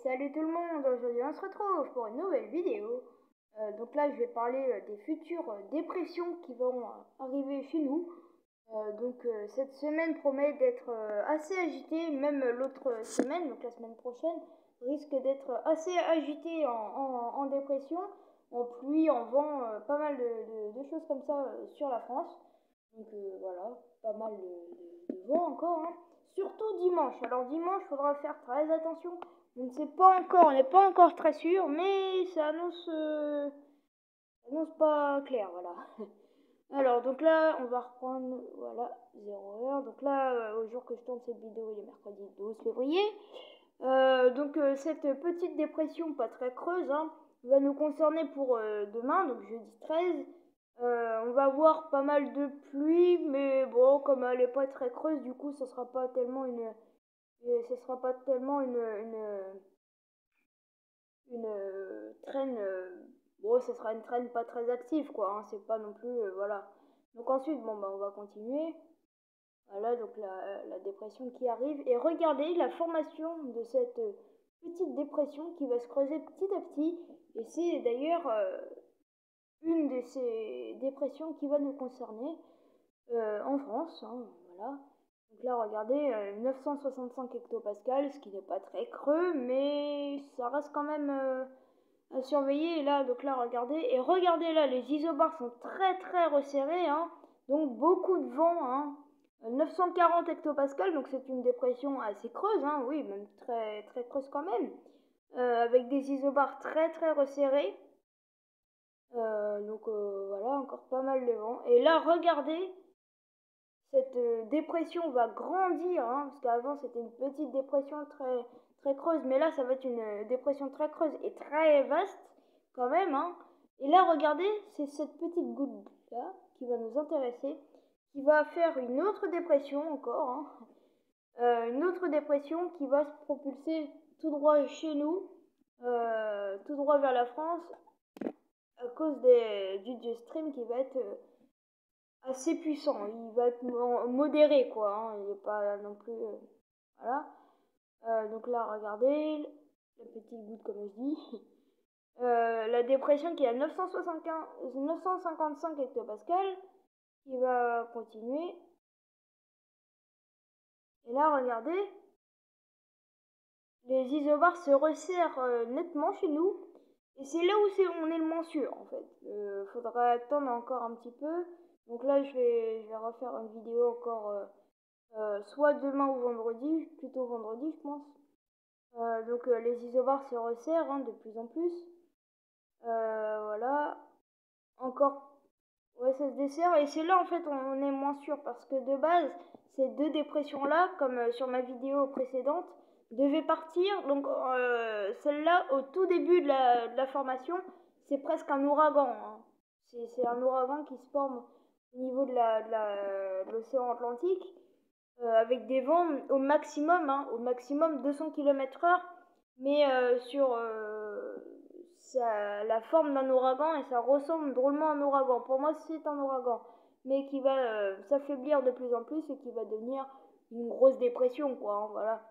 Salut tout le monde, aujourd'hui on se retrouve pour une nouvelle vidéo. Donc là je vais parler des futures dépressions qui vont arriver chez nous. Cette semaine promet d'être assez agitée, même l'autre semaine, donc la semaine prochaine, risque d'être assez agitée en dépression, en pluie, en vent, pas mal de choses comme ça sur la France. Voilà, pas mal de vent encore, hein. Surtout dimanche. Alors dimanche, il faudra faire très attention. On ne sait pas encore, on n'est pas encore très sûr, mais ça annonce pas clair, voilà. Alors donc là, on va reprendre, voilà, 0 heure. Donc là, au jour que je tourne cette vidéo, il est mercredi 12 février. Cette petite dépression pas très creuse, hein, va nous concerner pour demain, donc jeudi 13. On va avoir pas mal de pluie, mais bon, comme elle est pas très creuse, du coup, ce sera pas tellement une traîne. Bon, ce sera une traîne pas très active, quoi, hein, c'est pas non plus, voilà. Donc ensuite, bon, bah, on va continuer. Voilà, donc la dépression qui arrive. Et regardez la formation de cette petite dépression qui va se creuser petit à petit. Et c'est d'ailleurs une de ces dépressions qui va nous concerner en France. Hein, voilà. Donc là, regardez, 965 hectopascales, ce qui n'est pas très creux, mais ça reste quand même à surveiller. Et là, donc là, regardez. Et regardez là, les isobars sont très très resserrés. Hein, donc beaucoup de vent. Hein, 940 hectopascales, donc c'est une dépression assez creuse. Hein, oui, même très très creuse quand même. Avec des isobars très très resserrés. Voilà, encore pas mal de vent. Et là, regardez, cette dépression va grandir, hein, parce qu'avant c'était une petite dépression très, très creuse, mais là ça va être une dépression très creuse et très vaste quand même. Hein. Et là, regardez, c'est cette petite goutte là qui va nous intéresser, qui va faire une autre dépression encore, hein, une autre dépression qui va se propulser tout droit chez nous, tout droit vers la France, à cause du jet stream qui va être assez puissant. Il va être modéré, quoi. Hein. Il n'est pas non plus. Voilà. Donc là, regardez, la petite goutte, comme je dis. La dépression qui est à 955 hectopascales, qui va continuer. Et là, regardez, les isobars se resserrent nettement chez nous. Et c'est là où on est le moins sûr, en fait. Faudra attendre encore un petit peu. Donc là, je vais refaire une vidéo encore, soit demain ou vendredi, plutôt vendredi, je pense. Les isobars se resserrent, hein, de plus en plus. Voilà. Encore. Ouais, ça se desserre. Et c'est là, en fait, on est moins sûr. Parce que de base, ces deux dépressions-là, comme sur ma vidéo précédente, devaient partir. Donc, celle-là, au tout début de la formation, c'est presque un ouragan. Hein. C'est un ouragan qui se forme au niveau de l'océan Atlantique. Avec des vents au maximum 200 km/h, mais la forme d'un ouragan, et ça ressemble drôlement à un ouragan. Pour moi, c'est un ouragan, mais qui va s'affaiblir de plus en plus et qui va devenir une grosse dépression, quoi. Hein, voilà.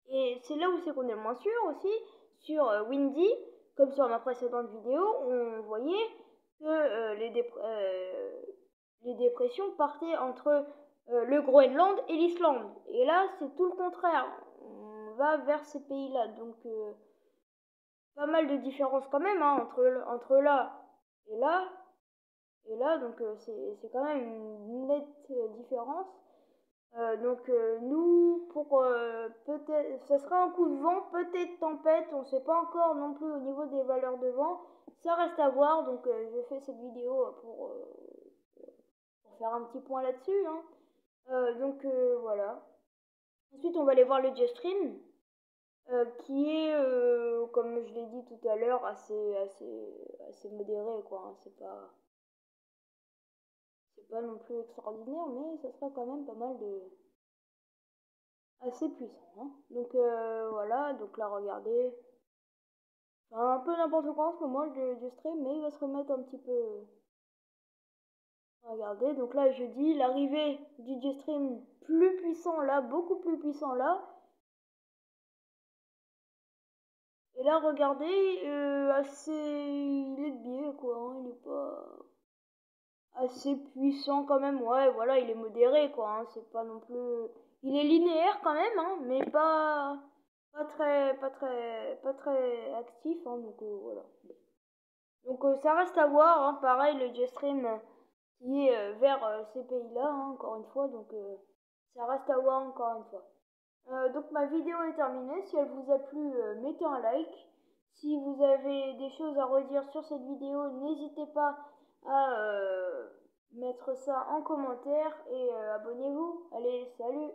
Et c'est là où c'est qu'on est le moins sûr aussi, sur Windy, comme sur ma précédente vidéo, on voyait que les dépressions partaient entre le Groenland et l'Islande. Et là, c'est tout le contraire. On va vers ces pays-là. Donc, pas mal de différences quand même, hein, entre là et là. Et là, donc c'est quand même une nette différence. Nous, pour peut-être, ce sera un coup de vent, peut-être tempête, on ne sait pas encore non plus au niveau des valeurs de vent. Ça reste à voir, donc je fais cette vidéo pour faire un petit point là-dessus. Hein. Voilà. Ensuite, on va aller voir le jet stream, qui est, comme je l'ai dit tout à l'heure, assez modéré, quoi. Hein. C'est pas non plus extraordinaire, mais ça sera quand même pas mal assez puissant. Hein. Voilà, donc là, regardez. C'est un peu n'importe quoi en ce moment, du stream, mais il va se remettre un petit peu. Regardez, donc là, je dis l'arrivée du jet stream plus puissant là, beaucoup plus puissant là. Et là, regardez, il est de biais, quoi, hein, il est pas assez puissant quand même. Ouais, voilà, il est modéré, quoi, hein, c'est pas non plus... Il est linéaire quand même, hein, mais pas très actif, hein, donc voilà. Donc ça reste à voir, hein, pareil, le Jetstream qui est vers ces pays-là, hein, encore une fois, donc ça reste à voir encore une fois. Donc ma vidéo est terminée. Si elle vous a plu, mettez un like. Si vous avez des choses à redire sur cette vidéo, n'hésitez pas à mettre ça en commentaire et abonnez-vous. Allez, salut!